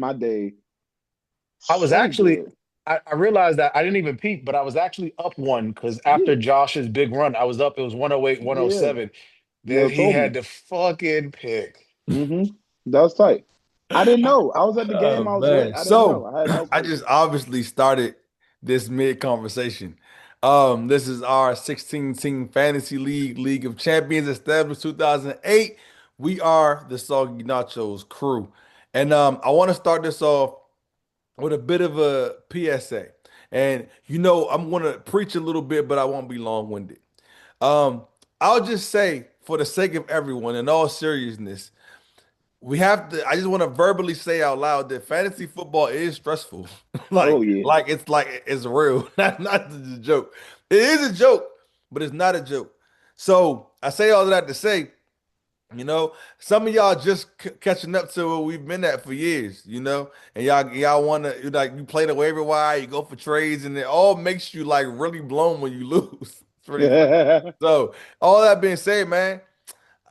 my day I was so actually, good. I realized that I didn't even peep, but I was actually up one because Yeah, after Josh's big run, I was up. It was 108, yeah. 107. You Then he told me. had the fucking pick. That was tight. I didn't know. I was at the Oh game. I was late. man. I didn't know. So I was I like, just obviously started this mid conversation. This is our 16 team fantasy league, League of Champions, established 2008. We are the Soggy Nachos crew. And I want to start this off with a bit of a PSA. And I'm gonna preach a little bit, but I won't be long-winded. Um, I'll just say, for the sake of everyone, in all seriousness, I just want to verbally say out loud that fantasy football is stressful. oh yeah. Like it's real, not just a joke. It is a joke, but it's not a joke. So I say all of that to say, some of y'all just catching up to where we've been at for years, and y'all want to like you play the waiver wire, you go for trades, and it all makes you like really blown when you lose. It's pretty funny. So all that being said, man.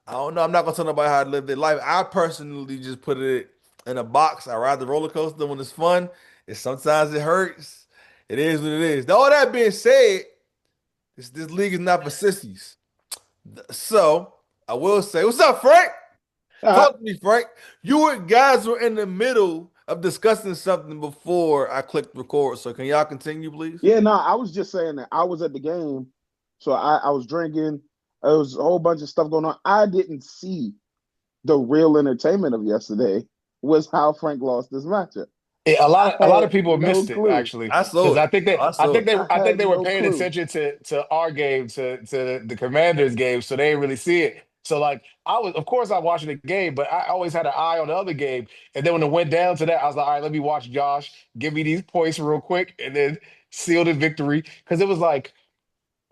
I don't know. I'm not gonna tell nobody how to live their life. I personally just put it in a box. I ride the roller coaster when it's fun. Sometimes it hurts. It is what it is. All that being said, this league is not for sissies. So I will say, what's up, Frank? Talk to me, Frank. Guys were in the middle of discussing something before I clicked record. So can y'all continue, please? Yeah, no, I was just saying that I was at the game, so I was drinking. There was a whole bunch of stuff going on. I didn't see the real entertainment of yesterday was how Frank lost this matchup. Yeah, I a lot had of people no missed it clue. actually I saw because it. I saw it. I I think had they were no paying clue. attention to our game to the Commanders game, so they didn't really see it. So like I was, of course, I watched the game, but I always had an eye on the other game. And then when it went down to that, I was like, all right, let me watch Josh give me these points real quick, and then seal the victory because it was like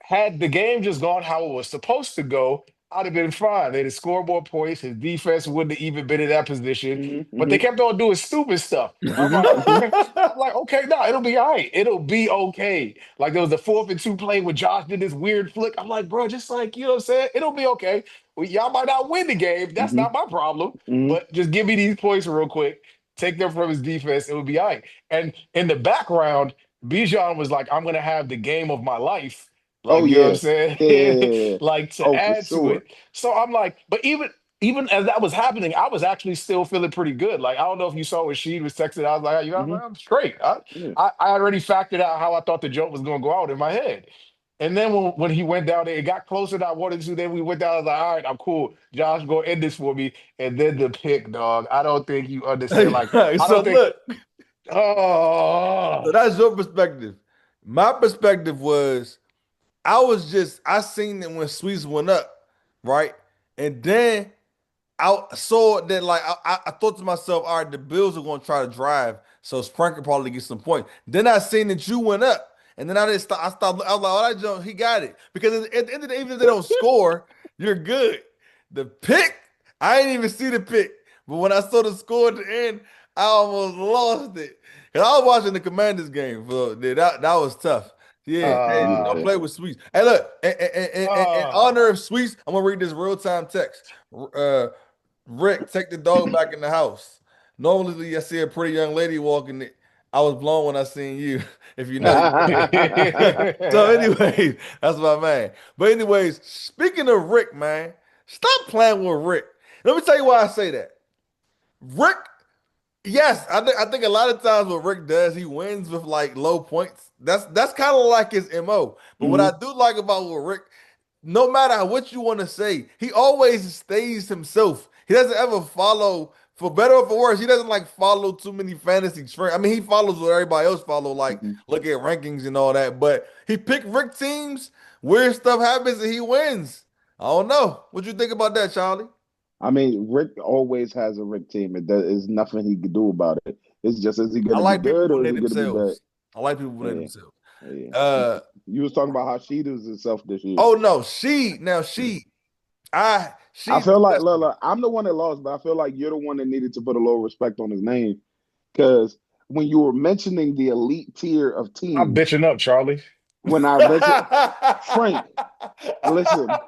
had the game just gone how it was supposed to go, I'd have been fine. They'd have scored more points. His defense wouldn't have even been in that position. But they Hmm. kept on doing stupid stuff. I'm Hmm. like, Hmm. okay. I'm like, okay, no, it'll be all right. It'll be okay. Like there was the 4th and 2 play when Josh did this weird flick. I'm like, bro, just like, you know what I'm saying? It'll be okay. Well, y'all might not win the game. That's Hmm. not my problem. Hmm. But just give me these points real quick. Take them from his defense. It would be all right. And in the background, Bijan was like, I'm gonna have the game of my life, Oh like, you know what I'm yeah. saying? Yeah, yeah, yeah, yeah. Like to Oh, for add to sure. it. So I'm like, but even as that was happening, I was actually still feeling pretty good. Like, I don't know if you saw when she was texting, I was like, you know, Hmm. I'm straight. Yeah. I already factored out how I thought the joke was gonna go out in my head. And then when he went down there, it got closer than I wanted to. Then we went down. I was like, all right, I'm cool. Josh, go end this for me. And then the pick, dog. I don't think you understand. Like, I So don't think. look. Oh, So that's your perspective. My perspective was I seen it when Sweets went up, right? And then I saw that like I thought to myself, all right, the Bills are gonna try to drive, so Frank could probably get some points. Then I seen that you went up, and then I didn't stop. I stopped. I was like, oh, that jump, he got it. Because at the end of the day, even if they don't score, you're good. The pick, I didn't even see the pick, but when I saw the score at the end, I almost lost it. Cause I was watching the Commanders game, so that was tough. Yeah, hey, don't uh, Yeah. play with Sweets. Hey, look, in uh, honor of Sweets, I'm gonna read this real time text. Rick, take the dog back in the house. Normally, I see a pretty young lady walking it. I was blown when I seen you, if you know. So, anyways, that's my man. But, anyways, speaking of Rick, man, stop playing with Rick. Let me tell you why I say that. Rick, yes, I think a lot of times what Rick does, he wins with like low points. That's kind of like his MO. But what I Hmm. do like about what Rick, no matter what you want to say, he always stays himself. He doesn't ever follow, for better or for worse, he doesn't like follow too many fantasy trends. I mean, he follows what everybody else follow, like Hmm. look at rankings and all that. But he picked Rick teams, weird stuff happens, and he wins. I don't know. What you think about that, Charlie? I mean, Rick always has a Rick team. There is nothing he can do about it. It's just, is he I going to be like people good when or is they he going to be bad? themselves. I like people when they Yeah, themselves. yeah. Uh You was talking about how she does herself this year. oh no, she now she I I she's feel like, impressed look, me. look, I'm the one that lost, but I feel like you're the one that needed to put a little respect on his name because when you were mentioning the elite tier of I'm teams, bitching up, Charlie. when I mentioned Frank, listen.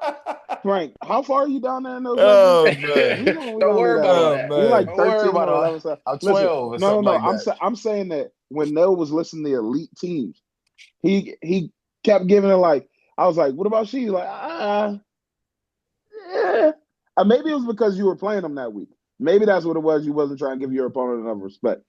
Frank, how far are you down there in those rankings? Oh man. We Don't gonna leave worry that about all alone. Oh that. We like man. Don't worry 13 about or all 11. that. So I'm listen, 12 or no, no, something no. like that. I'm saying that when Noah was listing the elite teams, he kept giving it like I was like, what about she? Like, yeah. Maybe it was because you were playing them that week. Maybe that's what it was. You wasn't trying to give your opponent enough respect.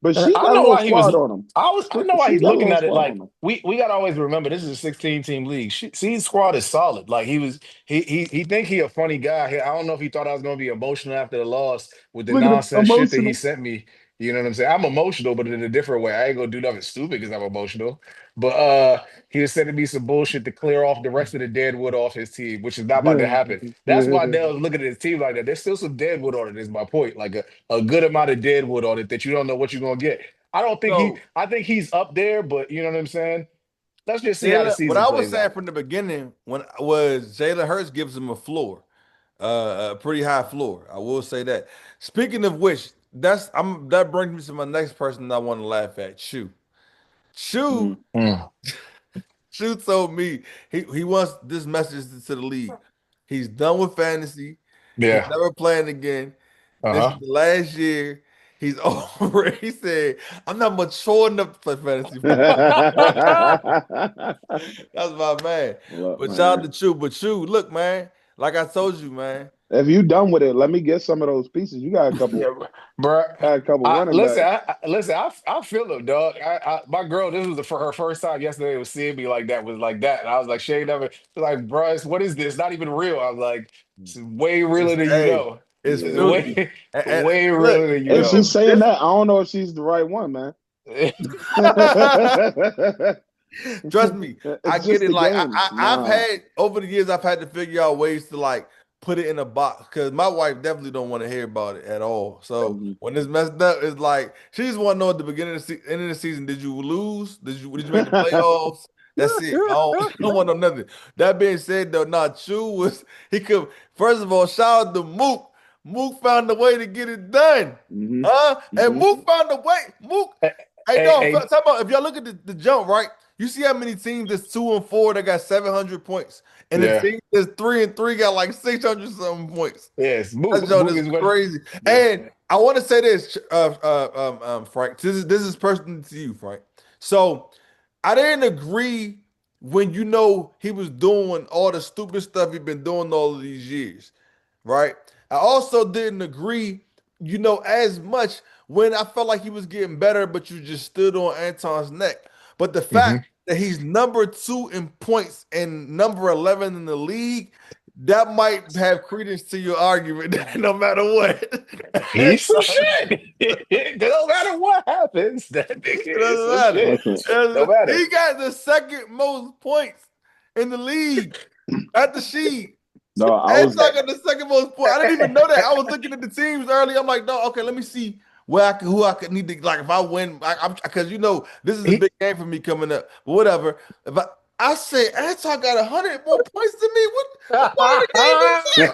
But she I got a know little why he was. squad on him. I know why She he's got a looking little at it squad like on him. we got to always remember this is a 16 team league. Seed squad is solid. Like he think he a funny guy. I don't know if he thought I was gonna be emotional after the loss with the Look at him, nonsense shit that he emotional. sent me. You know what I'm saying? I'm emotional, but in a different way. I ain't gonna do nothing stupid because I'm emotional. But he was sending me some bullshit to clear off the rest of the deadwood off his team, which is not about to happen. That's why Dell's looking at his team like that. There's still some deadwood on it. Is my point. Like a good amount of deadwood on it that you don't know what you're gonna get. I don't think So I think he's up there, but you know what I'm saying? Let's just see how the Jalen, what season I was plays saying out. from the beginning when was Jalen Hurts gives him a floor, a pretty high floor. I will say that. Speaking of which, that brings me to my next person I want to laugh at. Chu, Mm. Chu told me he wants this message to the league. He's done with fantasy. He's Yeah. never playing again. This is Uh-huh. the last year. He's over. He said, "I'm not mature enough to play fantasy football." That's my man. Look, But shout out man. to Chew. But Chew, look, man, like I told you, man. If you done with it, let me get some of those pieces. You Yeah, bro. got a couple running Listen, backs. listen. I feel him, dog. My girl. This was for her first time yesterday. Was seeing me like that. Was like that, and I was like, she ain't never like, bro. What is this? Not even real. I was like, it's way realer It's than you hey, know. it's It's Yeah. filthy. way, And way look, realer than you If this know. she's is saying this. that, I don't know if she's the right one, man. Trust me, I It's get just it. the Like games. I've Nah. had over the years, I've had to figure out ways to like put it in a box because my wife definitely don't want to hear about it at all. So Mhm. when it's messed up, it's like she just want to know at the beginning of end of the season, did you lose? Did you make the playoffs? That's it. I don't want to know nothing. That being said, though, not Chu was he could first of all shout out to Mook. Mook found a way to get it done. Hmm. Huh? And Hmm. Mook found a way. Mook. Hey, Hey, no, hey, talk about if y'all look at the jump, right? You see how many teams that's 2-4 that got 700 points, and the yeah, team that's 3-3 got like 600 something points. yes. That Mook, joint Mook is is what. crazy. Yeah. And I want to say this, Frank. This is personal to you, Frank. So I didn't agree when you know he was doing all the stupid stuff he been doing all of these years, right? I also didn't agree, as much when I felt like he was getting better, but you just stood on Anton's neck. But the fact Hmm. that he's number 2 in points and number 11 in the league, that might have credence to your argument that no matter what, He's some Anton, shit. No matter what happens, that nigga it is doesn't some matter. shit. Okay. No matter. He got the second most points in the league at the Sheet. No, I And was. talking the second most point. I didn't even know that. I was looking at the teams early. I'm like, no, okay, let me see who I could need to like if I win. I'm because this is a He, big game for me coming up. But whatever. If I say Anton got 100 more points than me, what part of the game is that?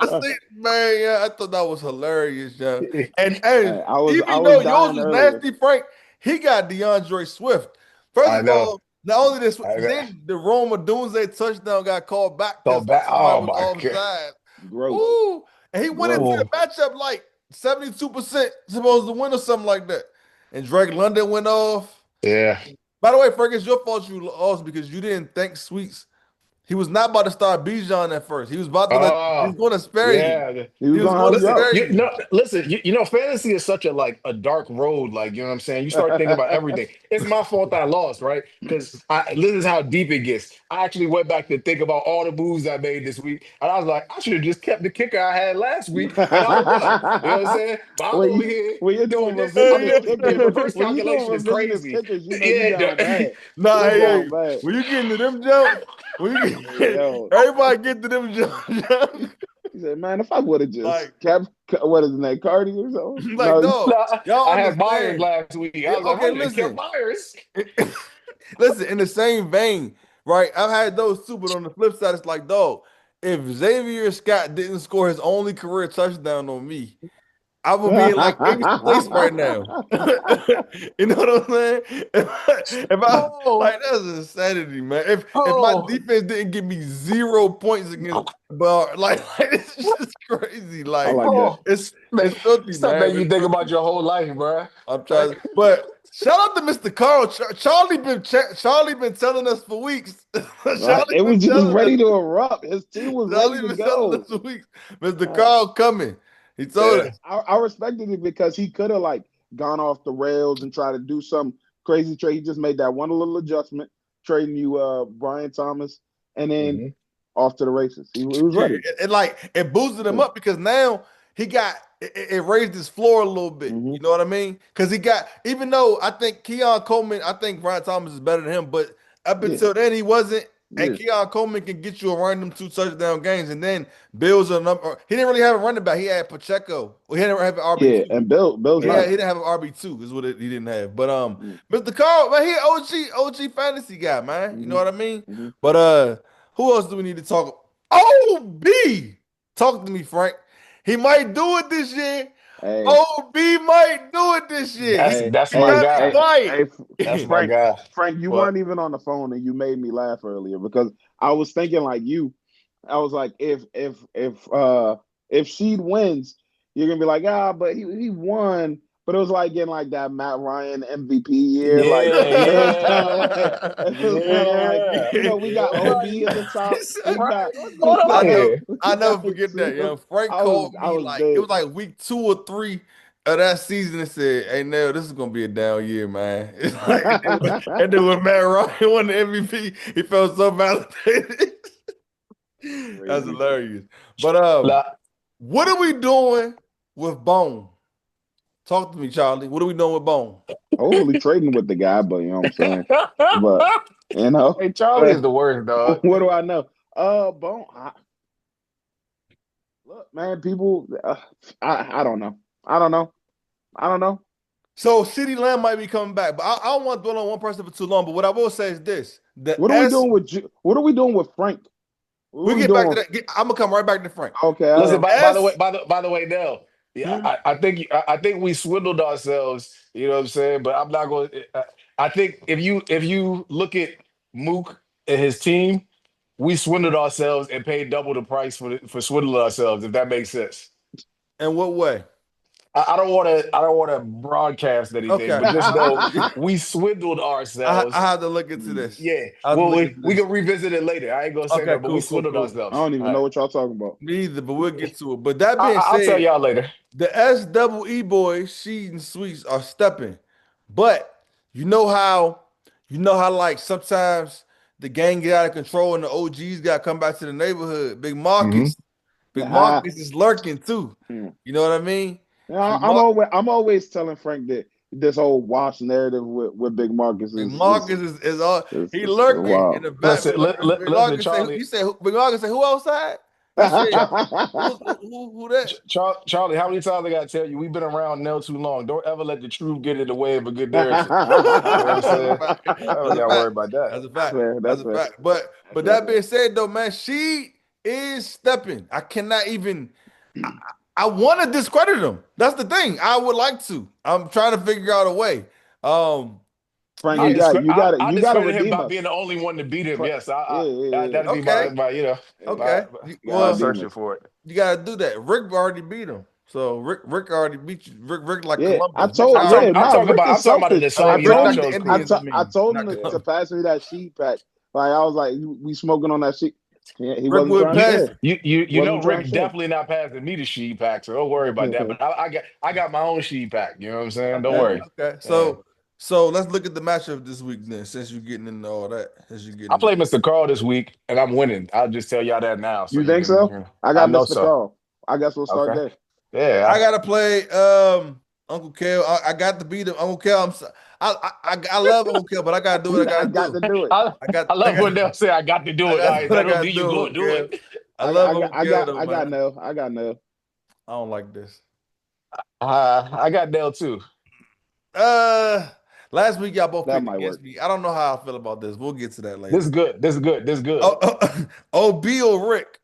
I said, man, yeah, I thought that was hilarious, yeah. And Hey, I even was though yours dying was earlier. nasty, Frank, he got DeAndre Swift. First I of know. all, not only this, I know. then the Roma Doomsday touchdown got called back So because like bad. somebody Oh was my god. offside. Gross. Ooh, and he went into Gross. the Oh matchup like 72% supposed to win or something like that. And Drake London went off. yeah. By the way, Frank, it's your fault you lost because you didn't think Sweets. He was not about to start Bijan at first. He was about to he was Oh going to spare you. yeah. He was He was gonna going help to you Listen, out. spare you. listen. Fantasy is such a like a dark road. Like you know what I'm saying. You start thinking about everything. It's my fault I lost, right? Because this is how deep it gets. I actually went back to think about all the moves I made this week, and I was like, I should have just kept the kicker I had last week, and I would have won. You know what I'm saying? But I'm over here When you're doing doing this. revisionist The kickers, reverse when you're doing calculation is revisionist crazy. kickers, you know you Yeah. down bad. Nah, You hey, down hey, bad. when you get into them jumps, when you Hey, get yo, everybody get to them jumps, he said, man, if I would have just like, kept what is his name, Cardi or something? like, No, dog, Nah, y'all I had Myers understand. last week. I was like, if I Okay, would have kept listen. Myers. Listen, in the same vein, right? I've had those too, but on the flip side, it's like, dog, if Xavier Scott didn't score his only career touchdown on me, I would be in like eighth place right now. You know what I'm saying? If I Oh, like that's insanity, man. If my oh, defense didn't give me 0 points against Bar, like it's just crazy. I Like like that. oh. it's filthy, Stuff man. that you It's think about filthy. your whole life, bro. I'm Like, trying, but shout out to Mr. Carl. Charlie been telling us for weeks. Right? Charlie It been was just telling us. ready to erupt. His team was ready Charlie to been telling go. us for weeks. Mr. Uh, Carl coming. He told yeah. us. I respected it because he could have like gone off the rails and tried to do some crazy trade. He just made that one little adjustment, trading you Brian Thomas, and then Mhm. off to the races. He was Yeah, ready. it like it boosted him Yeah. up because now he got it raised his floor a little bit. Hmm. You know what I mean? Because he got even though I think Keon Coleman, I think Brian Thomas is better than him, but up Yeah. until then he wasn't. And Yeah. Keon Coleman can get you around them 2 touchdown games, and then Bill's a number. He didn't really have a running back. He had Pacheco. Well, he didn't have an RB Yeah. two. And Bill's He nice. didn't have an RB2 is what he didn't have. But Mm-hmm. Mr. Carl, man, he OG fantasy guy, man. You know Hmm. what I mean? Hmm. But who else do we need to talk? OB. Talk to me, Frank. He might do it this year. Hey, OB might do it this year. That's hey, that's my hey, He hey, guy. might. hey, That's my Frank, guy. Frank, you But weren't even on the phone and you made me laugh earlier because I was thinking like you. I was like, if Sheed wins, you're gonna be like, but he won. But it was like getting like that Matt Ryan MVP year. Like yeah, it was kind of like it was kind of like yeah, we got yeah. OB at the top. We Right, got what's we going on I got know. here? I we never got forget that. two. Frank called I me was like it dead. was like week 2 or 3 of that season and said, "Hey, Nell, this is gonna be a down year, man." It's like, and then when Matt Ryan won the MVP, he felt so validated. That's Crazy. hilarious. But Nah, what are we doing with Bone? Talk to me, Charlie. What are we doing with Bone? Hopefully trading with the guy, but you know what I'm saying. But you know, hey, Charlie is but the worst, dog. what do I know? Bone. Look, man, people. I don't know. I don't know. I don't know. So CeeDee Lamb might be coming back, but I don't want to dwell on one person for too long. But what I will say is this: What are we doing with What are we doing with Frank? What are we we get back to doing? that. I'm gonna come right back to Frank. Okay, all The Listen, right. by the way, S. Nell, yeah, Hmm? I think we swindled ourselves. You know what I'm saying? But I'm not going. I think if you look at Mook and his team, we swindled ourselves and paid double the price for swindling ourselves. If that makes sense. In what way? I don't want to broadcast anything, Okay. but just know we swindled I ourselves. have to look into Mm, this. Yeah. I have to Well, look we into we this. can revisit it later. I ain't gonna say Okay, no, but we cool, cool, swindled cool. I ourselves. don't All even know right. what y'all talking about. Me either, but we'll get to it. But that I, being I'll tell said, y'all later. the SEE boys, Sheed and Sweets are stepping. But you know how like sometimes the gang get out of control and the OGs got to come back to the neighborhood. Big Hmm. Marcus. Big Marcus is lurking too. Mm. You know what I mean? Yeah, Big Marcus, I'm always telling Frank that this whole wash narrative with Big Marcus Big Marcus is all he is lurking in wild. the back. Listen, Big listen, Marcus say Charlie. you said Big Marcus say who outside? I said Char- who that? Charlie, how many times I gotta tell you? We've been around Nell too long. Don't ever let the truth get in the way of a good narrative. You know what I'm That's a saying? fact. I don't That's a gotta worry fact. about that. That's a That's fact. fair. That's That's a fair. fact. But That's but fair. that being said, though, man, she is stepping. I cannot even. I, I want to discredit him. That's the thing. I would like to. I'm trying to figure out a way. Um, Frank, yeah. I you got to discredit him redeem by us. being the only one to beat him. Frank, Yes, yeah, yeah, yeah. that'd be Okay. my Yeah. Okay. You got to my Well, redeem searching us. for it. you gotta do that. Rick already beat him. So Rick already beat you. Rick like Yeah, I Columbus. Rick told. Yeah, already nah, Rick I'm is talking about in selfish. the I mean I Sony Rick told him. like the Nachos I group. Indians. I to, I mean, told not him to Columbus. pass me that sheet pack. Like I was like, we smoking on that sheet. Yeah, he Rick wasn't would trying to You pass. share. you know Wasn't trying Rick to share. definitely not passing me the sheet pack, so don't worry about that. But I got my own sheet pack. You know what I'm saying? Don't Okay. worry. Okay. Yeah. So let's look at the matchup this week then. Since you're getting into all that, since you're getting I into played Mr. Carl this week and I'm winning. I'll just tell y'all that now, so You you think can. so? I I got know Mr. so. Carl. I guess we'll start Okay. there. I Yeah. gotta play Uncle Kel. I got to beat him. Uncle Kel. I love Uncle Kel, but I gotta do what I I gotta got do. to do it. I, I got I I love got when they'll say I got to do I it. All got right, what that I don't gotta mean you do, go Uncle do Kel. it. I love Uncle Kel though, I got man. no. I got no. I don't like this. I got Dell too. Uh, Last week y'all both That picked might against work. me. I don't know how I feel about this. We'll get to that This later. is good. This is good. This is good. Oh, OB or Rick?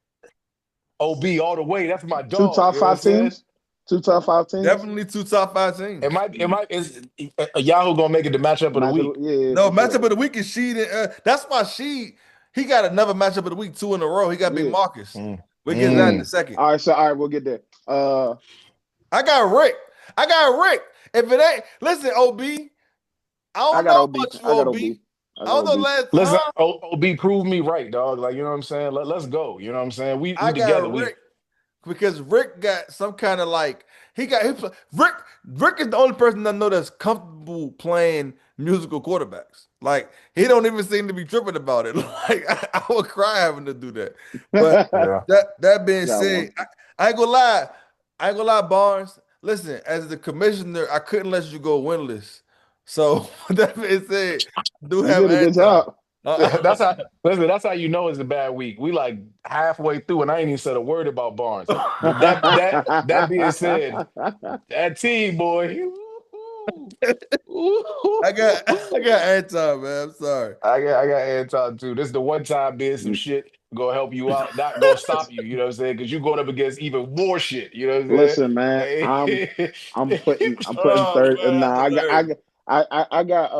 OB all the way. That's my Two dog. top You know what I'm five saying? teams. Two top five teams. Definitely two top five It teams. might, it might, is Yahoo gonna make it the matchup of the week? Yeah, No, for matchup sure. of the week is Sheed. That's why Sheed, he got another matchup of the week, two in a row. He got Big Yeah. Marcus. Mm. We'll get to that in a Mm. second. All right, we'll get there. I got Rick. I got Rick. If it ain't, listen, OB, I I don't got know OB. about you, I got OB. OB. I I got don't know OB. last, Listen, huh? OB proved me right, dog. Like, you know what I'm saying? Let's go. You know what I'm saying? We I got together. We Rick because Rick got some kind of like Rick. Rick is the only person I know that's comfortable playing musical quarterbacks. Like he don't even seem to be tripping about it. Like I would cry having to do that. But yeah. that being Got one. said, I ain't gonna lie. I ain't gonna lie, Barnes. Listen, as the commissioner, I couldn't let you go winless. So that being said, I do You have did a good Anton. job. That's how listen, that's how you know it's a bad week. We like halfway through and I ain't even said a word about Barnes. But that being said, that team boy. I got Anton, man. I'm sorry. I got Anton too. This is the one time being some shit gonna help you out, not gonna stop you. You know what I'm saying? Because you're going up against even more shit. You know what I'm saying? Listen, man, Hey. I'm putting Oh third. man, Nah, that's hilarious. I got.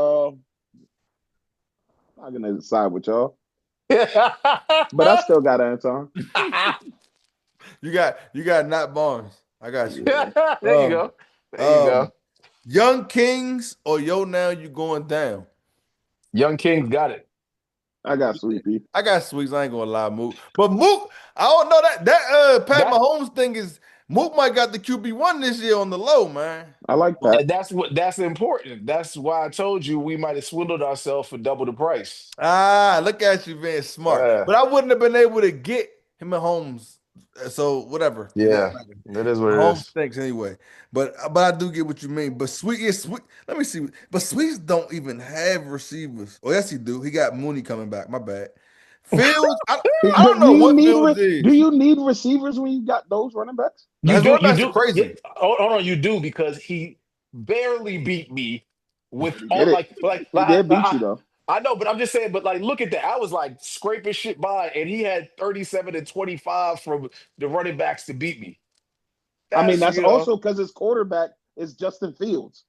I'm gonna decide with y'all, but I still got Anton. You got not Barnes. I got you. Yeah, There you Um, go. There you go. um, Young Kings or Yo Now You Going Down. Young King's got it. I got Sweepy. I got Sweets. I ain't gonna lie, Mook. But Mook, I don't know Pat That Mahomes thing is Mook might got the QB1 this year on the low, man. I like Pat. and that's important. That's why I told you we might have swindled ourselves for double the price. Look at you being smart. Uh, But I wouldn't have been able to get him at Holmes. So whatever. It don't yeah, matter. that is what it Holmes is. thinks anyway. But I do get what you mean. But Sweet is sweet. Let me see. But Sweets don't even have receivers. Oh, yes, he do. He got Mooney coming back. My bad. Fields, I don't But know what Fields do is. you need receivers when you got those running backs? Now You his do, running you backs are do. Yeah, crazy. hold on, you do because he barely beat me with But he all did it. He did beat you though. I know, but I'm just saying. But like, look at that. I was like scraping shit by, and he had 37 and 25 from the running backs to beat me. I mean, That's that's also because his quarterback is Justin Fields.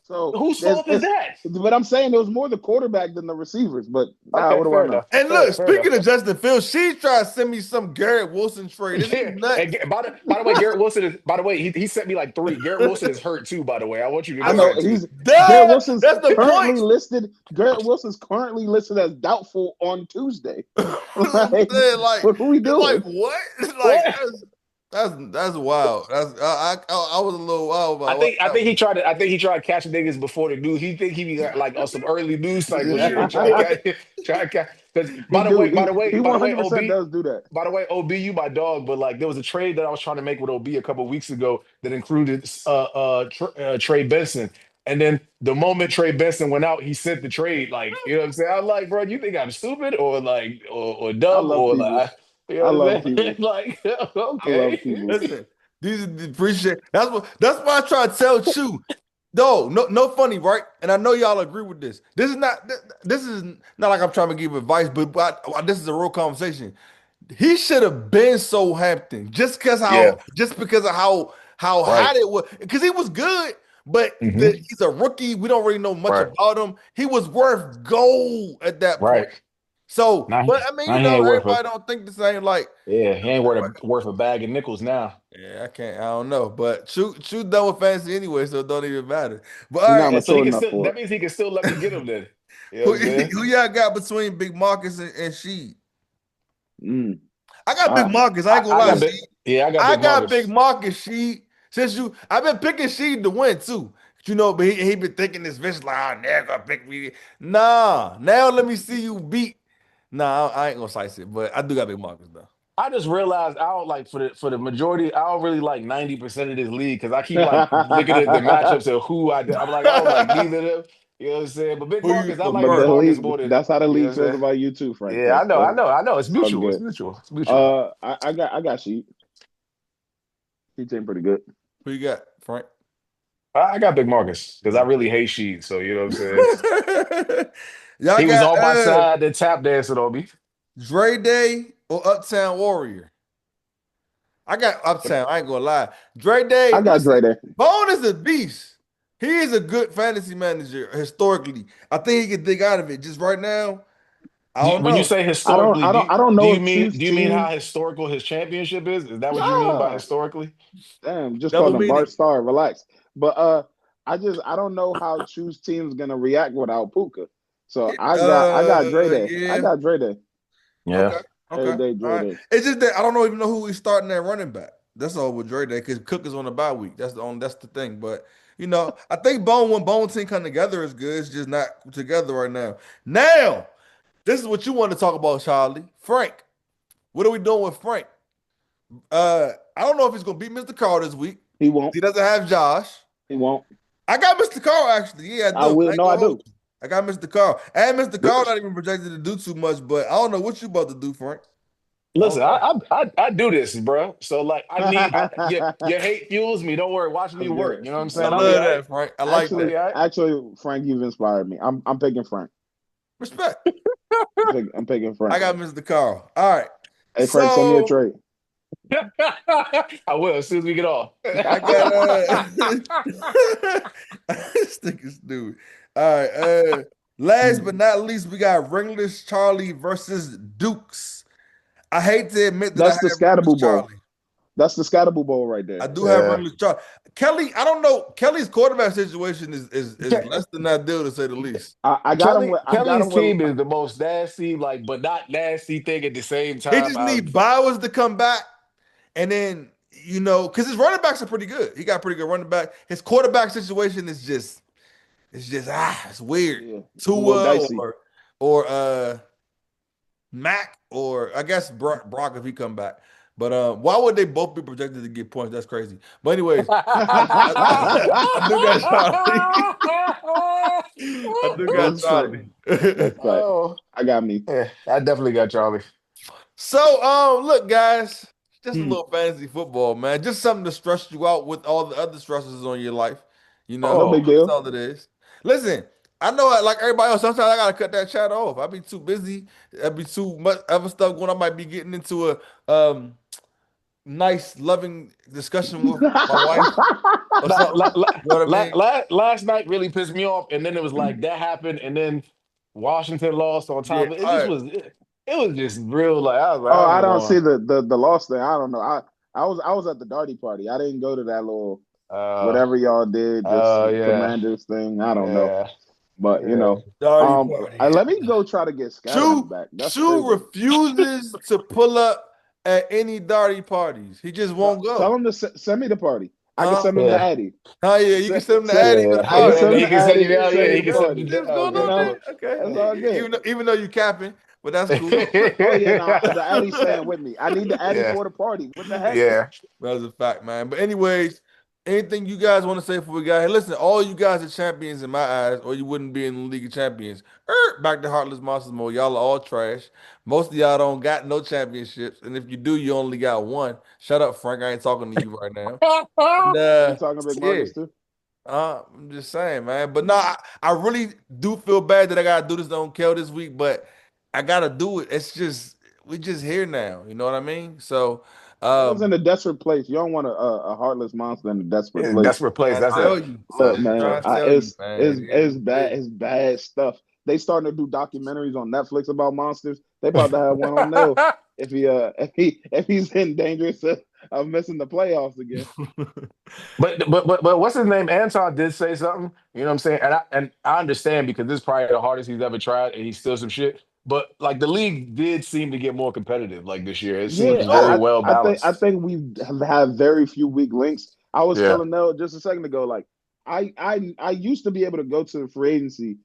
So whose there's fault is it's that? but I'm saying it was more the quarterback than the receivers. But Okay, what do I fair know? enough. And look, Fair enough. speaking of Justin Fields, she tried to send me some Garrett Wilson trade. Is he Yeah. And nuts? by the way, Garrett Wilson is. By the way, he sent me like three. Garrett Wilson is hurt too. By the way, I want you to I know That's know that too. he's Garrett duh. Wilson's That's the currently point. listed. Garrett Wilson's currently listed as doubtful on Tuesday. I'm Like, saying, like, what are we it's like doing? what? Like What? that's wild. I was a little wild about I that think he one. tried to. I think he tried catching niggas before the news. He think he be like on some early news cycle shit. Try to Yeah. catch. Try to catch. Because He do. He by the way, OB. 100% does do that. By the way, OB, you my dog, but like there was a trade that I was trying to make with OB a couple of weeks ago that included Trey Benson. And then the moment Trey Benson went out, he sent the trade. Like, you know what I'm saying? I'm like, bro, you think I'm stupid or like or I dumb love or Peebles. like you I know what love I'm saying? Peebles. Like, I love okay. Peebles. Listen, these are the appreciate. That's why I try to tell you. No funny, right? And I know y'all agree with this. This is not like I'm trying to give advice, but this is a real conversation. He should have been Southampton Yeah, just because of how right. hot it was. Because he was good, but Hmm. he's a rookie. We don't really know much Right. about him. He was worth gold at that point. Right. So, Now, but I mean, now he ain't worth a everybody don't think the same. Like, yeah, he ain't worth a bag of nickels now. yeah, I can't. I don't know, but shoot done with fantasy anyway, so it don't even matter. But He's all right, not And so he mature can enough still for that it. means he can still let me get him then. You know what who I'm saying? who y'all got between Big Marcus and Sheed? Mm. I got Big I Marcus. I ain't gonna I lie, got Sheed. big yeah, I got I big got Big Marcus. Marcus, Sheed. I've been picking Sheed to win too. But he been thinking this vicious like, oh, they're gonna pick me. Nah, now let me see you beat. Nah, I ain't gonna slice it, but I do got Big Marcus though. I just realized I don't like for the majority, I don't really like 90% of this league because I keep like looking at the matchups of who I'm like, I don't like neither of them. You know what I'm saying? But Big Who you Marcus, I like but Big the prefer? Marcus league, more than that's how the you know league what I'm feels saying? about you too, Frank. Yeah, I know. It's It's all mutual. It's good. mutual. It's mutual. I got Sheet. Sheet's ain't pretty good. Who you got, Frank? I got Big Marcus because I really hate Sheed. So you know what I'm saying? Y'all He was got on my side and tap dancing on me. Dre Day or Uptown Warrior? I got Uptown. I ain't gonna lie. Dre Day, I got listen, Dre there. Bone is a beast. He is a good fantasy manager historically. I think he can dig out of it. Just right now, I don't When you know. say I don't historically, I don't I don't do know you if mean choose how team. historical his championship is? Is that what you mean by Nah, historically? damn, just Double called him meaning. Bart Star. Relax. But I don't know how choose team's gonna react without Puka. So I got Dre there. I Yeah. got Dre there. Yeah. Okay. Every Okay. day All Dre right. there. It's just that I don't know even know who he's starting at running back. That's all with Dre Day because Cook is on the bye week. That's the thing. But I think Bone when Bone team come together is good. It's just not together right now. Now, this is what you want to talk about, Charlie. Frank. What are we doing with Frank? I don't know if he's gonna beat Mr. Carr this week. He won't. He doesn't have Josh. He won't. I got Mr. Carr actually. Yeah, I I do. will. I ain't No, I gonna hold do. you. I got Mr. Carr. And Mr. Carr not even projected to do too much, but I don't know what you about to do, Frank. I don't Listen, know. I do this, bro. So like, your hate fuels me. Don't worry, watch me That's work. good. You know what I'm I saying? I'll be love all right. that, Frank. I like I'll that. be all right. Actually, Frank, you've inspired me. I'm picking Frank. Respect. I'm picking I Frank. got Mr. Carr. All right. Hey Frank, send me a So trade. I will as soon as we get off. I got this thing is stupid. All right. Last but not least, we got Ringless Charlie versus Dukes. I hate to admit that I That's the have Ringless Scatterboo Bowl. Charlie. That's the Scatterboo Bowl right I there. do have Yeah. Ringless Charlie. Kelly, I don't know. Kelly's quarterback situation is less than ideal to say the least. I got him with. I got Kelly's him with. team is the most nasty, like, but not nasty thing at the same He time. just need Bowers to come back, and then because his running backs are pretty good. He got pretty good running back. His quarterback situation is just it's weird. Yeah, it's a little Tua dicey. or Mac or I guess Brock if he come back. But why would they both be projected to get points? That's crazy. But anyways, I do got Charlie. I do got That's fact. Charlie. That's fact. Oh, I got me. yeah, I definitely got Charlie. So, look, guys, just a Hmm. little fantasy football, man. Just something to stress you out with all the other stresses on your life. No big Oh, That's deal. all it is. Listen, I know, like everybody else, sometimes I gotta cut that chat off. I be too busy. I be too much other stuff going. I might be getting into a nice, loving discussion with my wife or something. You know what I mean? last night really pissed me off, and then it was like that happened, and then Washington lost on Yeah. top of it. It All just right. was it was just real. Like I was like, Oh, I'm I don't see going. the loss thing. I don't know. I was at the Darty party. I didn't go to that little Uh, whatever y'all did, this yeah, Commanders thing. I don't know, yeah, but yeah. Dirty party. let me go try to get Scatterboo Chew back. That's Chew crazy. refuses to pull up at any Darty parties. He just won't Tell go. him to send me the party. I can Huh? send him the Yeah, Addy. Oh yeah, you can Send, send him the send, Addy with the yeah. I can party. send him He the can send you Addy. down. Send Yeah, me he the can send party. you down. Just Oh, going You on know, there. good. that's Okay. all good. Even though you capping, but that's cool. Oh yeah, no, the Addy's staying with me. I need the Addy Yeah, for the party. What the heck? yeah. That's a fact, man. But anyways, anything you guys want to say before we got here? Listen, all you guys are champions in my eyes, or you wouldn't be in the League of Champions. Back to Heartless Monsters mode. Y'all are all trash. Most of y'all don't got no championships, and if you do, you only got one. Shut up, Frank. I ain't talking to you right now. And You talking Big yeah. Marcus too? I'm just saying, man. But no, I really do feel bad that I gotta do this on Kel this week, but I gotta do it. It's just we just here now. You know what I mean? So It was in um a desperate place. You don't want a heartless monster in a desperate place. Desperate place. I That's tell it. you. Look, I'm just man, trying to tell you, man. It is it's what it bad. is. It's bad stuff. They starting to do documentaries on Netflix about monsters. They about to have one on Nil if he's in danger of missing the playoffs again. But what's his name? Anton did say something. You know what I'm saying? And I understand because this is probably the hardest he's ever tried, and he's still some shit. But like the league did seem to get more competitive like this year. It For seems Yeah, very sure. well I balanced. think we have very few weak links. I was Yeah. telling Nell just a second ago, like I used to be able to go to the free agency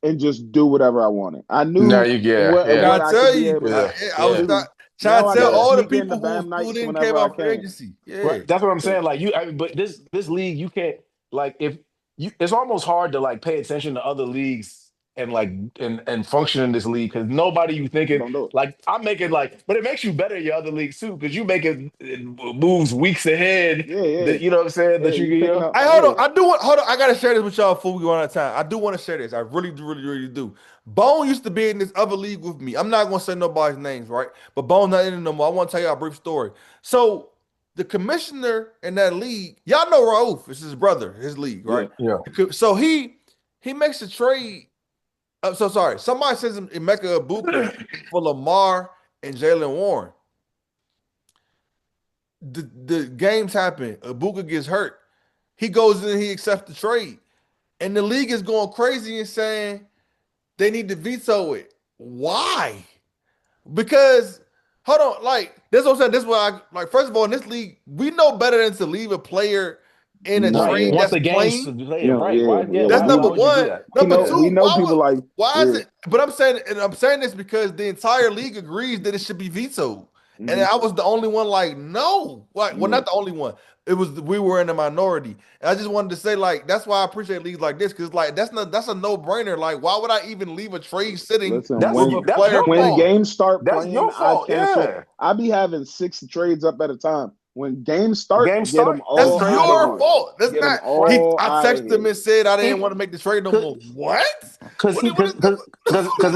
and just do whatever I wanted. I No, knew I'm yeah, what trying to I could tell be you. able yeah, I to was yeah, do. trying Now to I tell gotta yeah. all the sneak in the people Bam who nights didn't care whenever I about free can. agency. Yeah. Right. That's what I'm saying. Like but this league, you can't like if you. It's almost hard to like pay attention to other leagues and like and function in this league because nobody you thinking Don't do it. like I'm making like, but it makes you better in your other leagues too because you making moves weeks ahead. Yeah, yeah, That you know what I'm saying yeah. that you You can picking up? I hold on. Yeah. I do want hold on. I gotta share this with y'all before we run out of time. I do want to share this. I really do, really do. Bone used to be in this other league with me. I'm not gonna say nobody's names, right? But Bone's not in it no more. I want to tell you a brief story. So the commissioner in that league, y'all know Rauf, it's his brother, his league, right? Yeah. So he makes a trade. So sorry, somebody sends him Emeka Ibuka for Lamar and Jalen Warren. The games happen. Ibuka gets hurt. He goes in and he accepts the trade. And the league is going crazy and saying they need to veto it. Why? Because hold on, like this is what I'm saying. This is what I like. First of all, in this league, we know better than to leave a player in a No, Right. trade yeah, Once that's the game's plain. playing, yeah, right? yeah, Why? Yeah. yeah. That's Why number would you do one. that? Number Yeah. We two, know people like, why is yeah, it? But I'm saying, and I'm saying this because the entire league agrees that it should be vetoed, and hmm I was the only one like, no, like, well, yeah. not the only one. It was we were in the minority, and I just wanted to say like that's why I appreciate leagues like this because like that's a no brainer. Like, why would I even leave a trade sitting Listen, That's with when a that's player your when fault. playing? games start That's playing, your I fault. cancel. Yeah. I be having 6 trades up at a time. When games start, Game get them start. Let's That's all trade out of your here. tomorrow. fault. That's Get them not Right. he. all I out of texted him here. and said I didn't He want to make the trade no more. What? because What? he What is that? because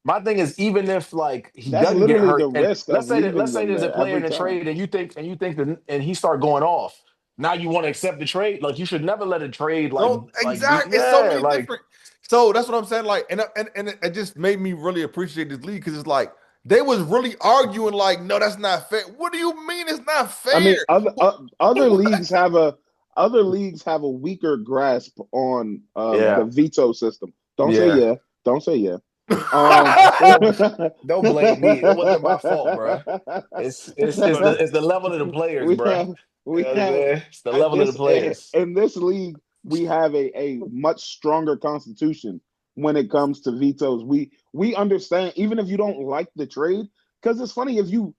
my thing is even if like he That's doesn't get literally hurt the and risk of let's leaving say them there's a there player every in the time. trade and you think that and he start going off. Now you want to accept the trade? Like you should never let a trade Don't like be exactly. It's so yeah many like different. So that's what I'm saying. Like, and it just made me really appreciate this league because it's like they was really arguing. Like, no, that's not fair. What do you mean it's not I fair? mean, other leagues have a weaker grasp on the yeah veto system. Don't say yeah. yeah. Don't say yeah. Um, Don't blame me. It wasn't my fault, bro. It's But the level of the players, we bro. have You we know what I'm have saying? It's the at level of the this players. in this league we have a much stronger constitution when it comes to vetoes. We understand even if you don't like the trade because it's funny if you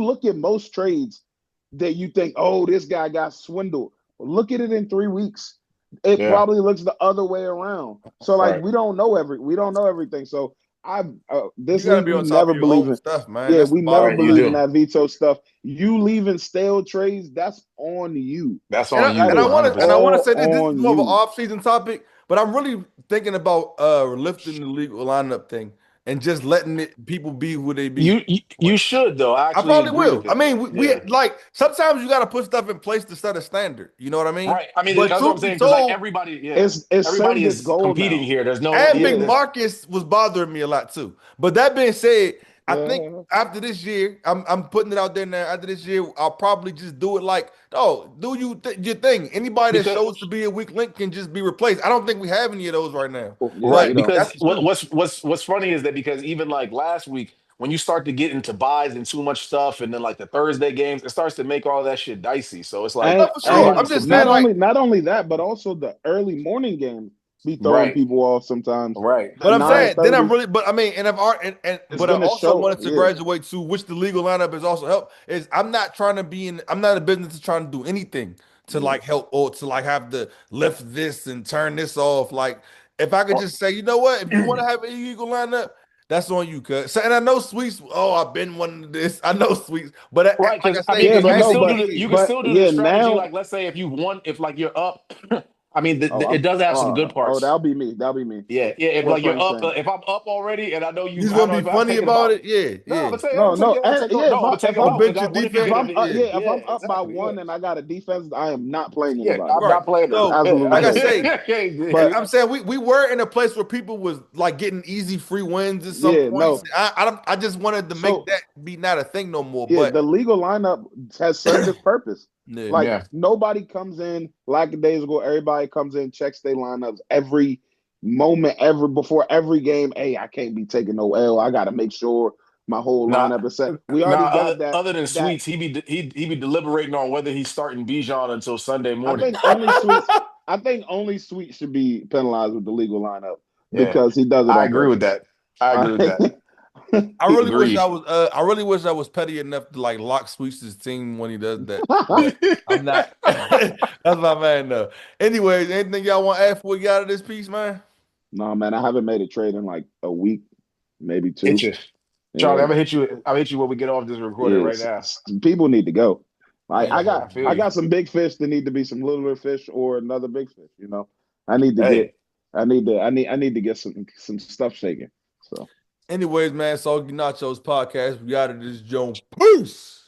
look at most trades that you think, oh, this guy got swindled. Look at it in 3 weeks. It Yeah. probably looks the other way around. So like Right. we don't know everything. So I you this got to league be we on top never of your believe own in. stuff, man. Yeah, That's the we never bottom Right. You believe in do. line. that veto stuff. You leaving stale trades, that's on you. That's And on I, you, That and I is want to and I 100%. want to all say this is on more of an you. off season topic, but I'm really thinking about lifting the legal lineup thing and just letting it people be who they be. You should though. I I actually probably agree with will. I it. mean, we Yeah. like sometimes you got to put stuff in place to set a standard. You know what I mean? Right. I mean, But that's what I'm truth be saying because like told, everybody, yeah, It's everybody served its is goal competing now. here. There's no, and yeah, Big Yeah. there's Marcus was bothering me a lot too. But that being said, I think Yeah. after this year, I'm putting it out there now. After this year, I'll probably just do it like, oh, do your thing. Anybody that because shows to be a weak link can just be replaced. I don't think we have any of those right now. Yeah, we right, But don't. because that's the truth. what's funny is that because even like last week, when you start to get into buys and too much stuff, and then like the Thursday games, it starts to make all that shit dicey. So it's like No, And for sure. and I'm everybody's just saying, not competing. like, only not only that, but also the early morning games be throwing Right, people off sometimes. right. The but I'm nine saying, then I'm thirty really, but I mean, and I've already, is but I gonna also show. wanted to Yeah. graduate to which the legal lineup has also helped. Is I'm not trying to be in, I'm not a business to trying to do anything to Yeah. like help or to like have to lift this and turn this off. Like, if I could Or- just say, you know what, if you want to have an illegal lineup, that's on you, cuz. So, and I know Sweets. Oh, I've been one of this. I know Sweets, but Right, like I because I say, mean, Yeah, it you but can has no, to still get do but the you here. can but still do the yeah, strategy. now Like, let's say if you won, if like you're up, I mean, oh it does have some good parts. that'll be me. That'll be me. Yeah, yeah. If What like you're Frank's up, saying. if I'm up already, and I know You you, just I want know to be I'm funny taking them about out. it. Yeah, No, I'm yeah. gonna take, No, no, I'm and take them. yeah, No, I'm gonna take if them Or I'm out bench because your what if you if get defense. I'm it? up, Yeah. yeah, if Yeah, I'm up by exactly. Yeah, one and I got a defense, I am not playing yeah. anybody. I'm Right. not playing them. That's So, absolutely like I crazy. say, Yeah, But I'm saying we were in a place where people was like getting easy free wins at some yeah, points. no. I just wanted to make So that be not a thing no more. yeah, But the legal lineup has served its purpose. yeah, Like yeah. nobody comes in like days ago. Everybody comes in, checks their lineups every moment, every before every game. Hey, I can't be taking no L. I got to make sure my whole Now, lineup is set. We now, already got other than that. sweets, he be deliberating on whether he's starting Bijan until Sunday I morning. think only Sweets. I think only Sweets should be penalized with the legal lineup Yeah, because he does it I on agree with purpose. that. I agree with that. I really wish I Agreed. was. I really wish I was petty enough to like lock Sweets' team when he does that. But I'm not. That's my man though. Anyways, anything y'all want to add before we get out of this piece, man? No, man, I haven't made a trade in like a week, maybe Hit two. you, Charlie. Yeah, I'll hit you when we get off this recording right yes. now. People need to go. Like Yeah. I feel I you. got some big fish that need to be some littler fish or another big fish. I need to get, Hey. I need to get some stuff shaken. So. Anyways, man, Soggy Nachos podcast. We out of this joint. Peace.